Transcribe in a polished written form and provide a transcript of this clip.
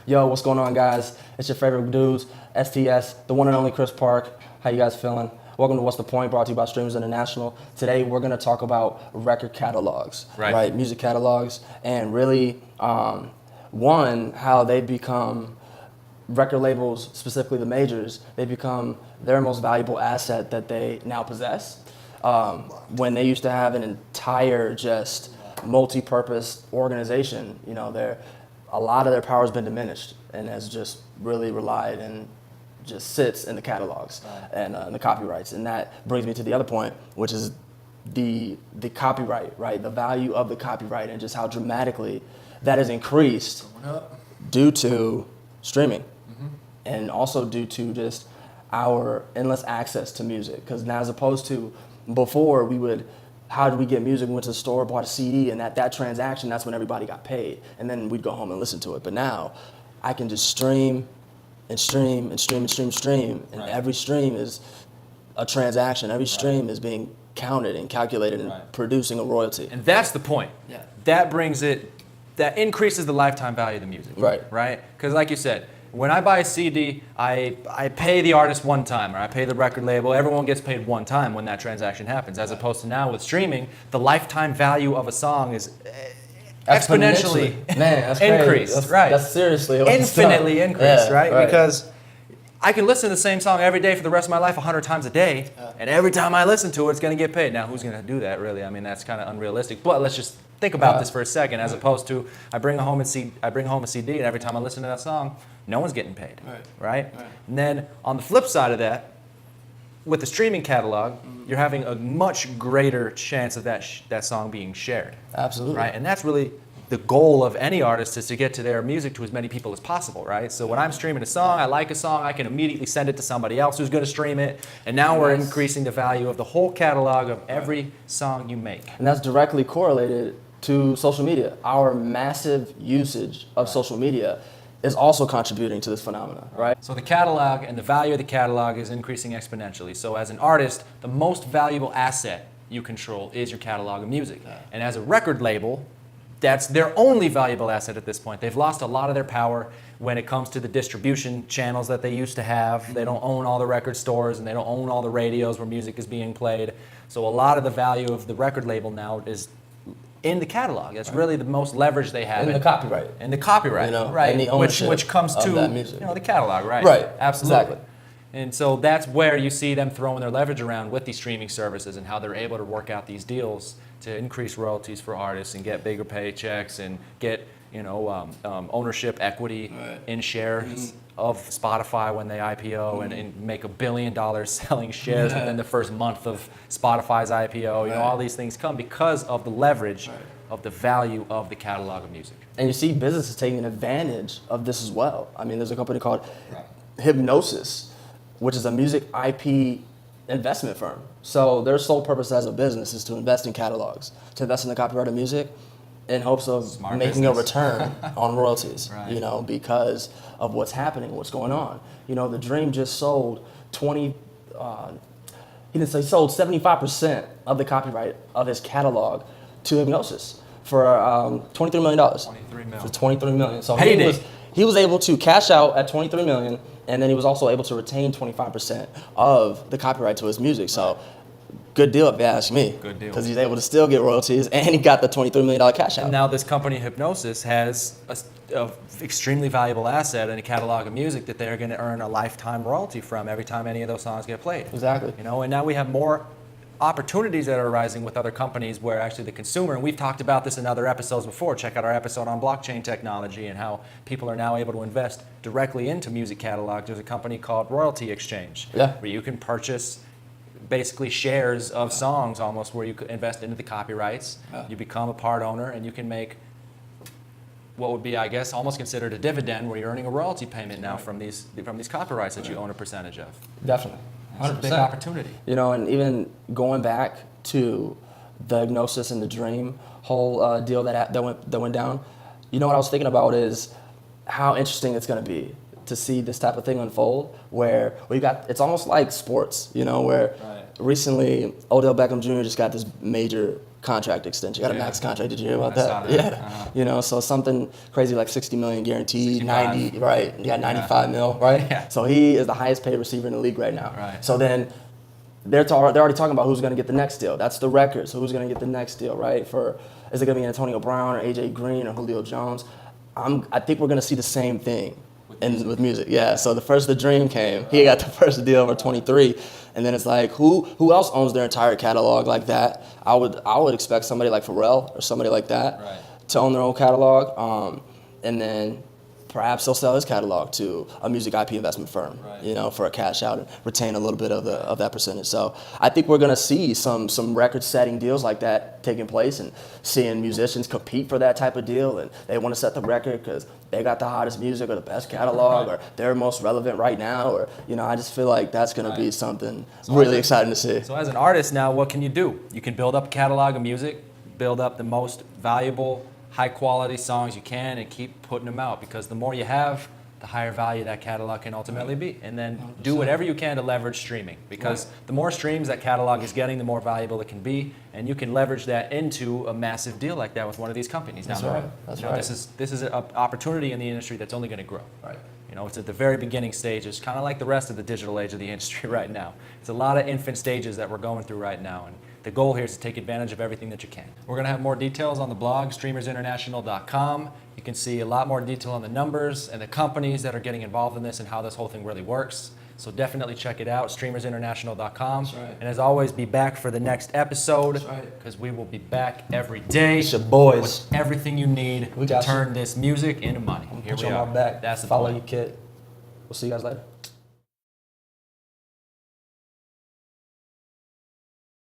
Yo, what's going on, guys? It's your favorite dudes, STS, the one and only Chris Park. How you guys feeling? Welcome to What's the Point, brought to you by Streamers International. Today, we're going to talk about record catalogs, right? Music catalogs, and really, one, how they become record labels, specifically the majors, they become their most valuable asset that they now possess. When they used to have an entire just multi-purpose organization, you know, a lot of their power has been diminished and has just really relied and just sits in the catalogs and the copyrights. And that brings me to the other point, which is the copyright, right? The value of the copyright and just how dramatically that has increased due to streaming and also due to just our endless access to music. Because now, as opposed to before, how did we get music? We went to the store, bought a CD, and that transaction, that's when everybody got paid. And then we'd go home and listen to it. But now, I can just stream and stream and stream and stream and stream. And every stream is a transaction. Every stream is being counted and calculated and producing a royalty. And that's the point. Yeah. That increases the lifetime value of the music. Right? Because like you said, when I buy a CD, I pay the artist one time, or I pay the record label. Everyone gets paid one time when that transaction happens, as opposed to now with streaming, the lifetime value of a song is exponentially increased. That's seriously infinitely increased, right? Because I can listen to the same song every day for the rest of my life 100 times a day, and every time I listen to it, it's going to get paid. Now, who's going to do that, really? I mean, that's kind of unrealistic. But let's just think about this for a second, as opposed to I bring home a CD, and every time I listen to that song, no one's getting paid, right? And then on the flip side of that, with the streaming catalog, you're having a much greater chance of that song being shared. Absolutely. Right? And that's really the goal of any artist, is to get to their music to as many people as possible, right? So when I'm streaming a song, I like a song, I can immediately send it to somebody else who's going to stream it, and now we're increasing the value of the whole catalog of every song you make. And that's directly correlated to social media. Our massive usage of social media is also contributing to this phenomenon, right? So the catalog and the value of the catalog is increasing exponentially. So as an artist, the most valuable asset you control is your catalog of music. And as a record label, that's their only valuable asset at this point. They've lost a lot of their power when it comes to the distribution channels that they used to have. They don't own all the record stores, and they don't own all the radios where music is being played. So a lot of the value of the record label now is in the catalog. That's really the most leverage they have. In the copyright. In the copyright, you know, right? And the ownership which comes of to that music. the catalog, right? Right. Absolutely. Exactly. And so that's where you see them throwing their leverage around with these streaming services, and how they're able to work out these deals to increase royalties for artists and get bigger paychecks and get ownership equity in shares of Spotify when they IPO, and make $1 billion selling shares within the first month of Spotify's IPO. All these things come because of the leverage of the value of the catalog of music. And you see businesses taking advantage of this as well. I mean, there's a company called Hypnosis, which is a music IP investment firm. So their sole purpose as a business is to invest in catalogs, to invest in the copyright of music in hopes of making a return on royalties, because of what's happening, what's going on. The Dream just sold he sold 75% of the copyright of his catalog to Hypnosis for $23 million. For $23 million. So he was able to cash out at $23 million, and then he was also able to retain 25% of the copyright to his music. So good deal if you ask me. Good deal. Because he's able to still get royalties, and he got the $23 million cash out. And now this company, Hypnosis, has a extremely valuable asset in a catalog of music that they're going to earn a lifetime royalty from every time any of those songs get played. Exactly. And now we have more opportunities that are arising with other companies where actually the consumer, and we've talked about this in other episodes before, check out our episode on blockchain technology and how people are now able to invest directly into music catalogs. There's a company called Royalty Exchange, where you can purchase basically shares of songs, almost, where you could invest into the copyrights. You become a part owner, and you can make what would be, I guess, almost considered a dividend, where you're earning a royalty payment now from these copyrights that you own a percentage of. Definitely. 100%. It's a big opportunity. And even going back to the Hypnosis and the Dream whole deal that went down, what I was thinking about is how interesting it's going to be to see this type of thing unfold, where it's almost like sports, where recently Odell Beckham Jr. just got this major contract extension. Got a Yeah. max contract. Did you hear about I that? saw that. Yeah. Uh-huh. You know, so something crazy like 60 million guaranteed, 65. 90, right? You got 95 mil, right? Yeah. So he is the highest paid receiver in the league right now. Right. So then they're already talking about who's going to get the next deal. That's the record. So who's going to get the next deal, right? Is it going to be Antonio Brown or AJ Green or Julio Jones? I think we're going to see the same thing with music. Yeah. So the Dream came. He got the first deal for 23, and then it's like who else owns their entire catalog like that? I would expect somebody like Pharrell or somebody like that Right. to own their own catalog, and then perhaps they'll sell his catalog to a music IP investment firm, Right. you know, for a cash out and retain a little bit of that percentage. So I think we're gonna see some record-setting deals like that taking place, and seeing musicians compete for that type of deal, and they want to set the record because they got the hottest music or the best catalog or they're most relevant right now, or I just feel like that's gonna be something really exciting to see. So as an artist now, what can you do? You can build up a catalog of music, build up the most valuable, high quality songs you can, and keep putting them out, because the more you have, the higher value that catalog can ultimately be. And then do whatever you can to leverage streaming, because the more streams that catalog is getting, the more valuable it can be, and you can leverage that into a massive deal like that with one of these companies down the road. That's You know, right. This is an opportunity in the industry that's only going to grow. Right. You know, it's at the very beginning stages, kind of like the rest of the digital age of the industry right now. It's a lot of infant stages that we're going through right now, and the goal here is to take advantage of everything that you can. We're going to have more details on the blog, streamersinternational.com. You can see a lot more detail on the numbers and the companies that are getting involved in this and how this whole thing really works. So definitely check it out, streamersinternational.com. That's right. And as always, be back for the next episode, That's right. because we will be back every day It's your boys. with everything you need We to got you. turn this music into money. Here Put we you are. on my back. That's the Follow plan. you, kid. We'll see you guys later.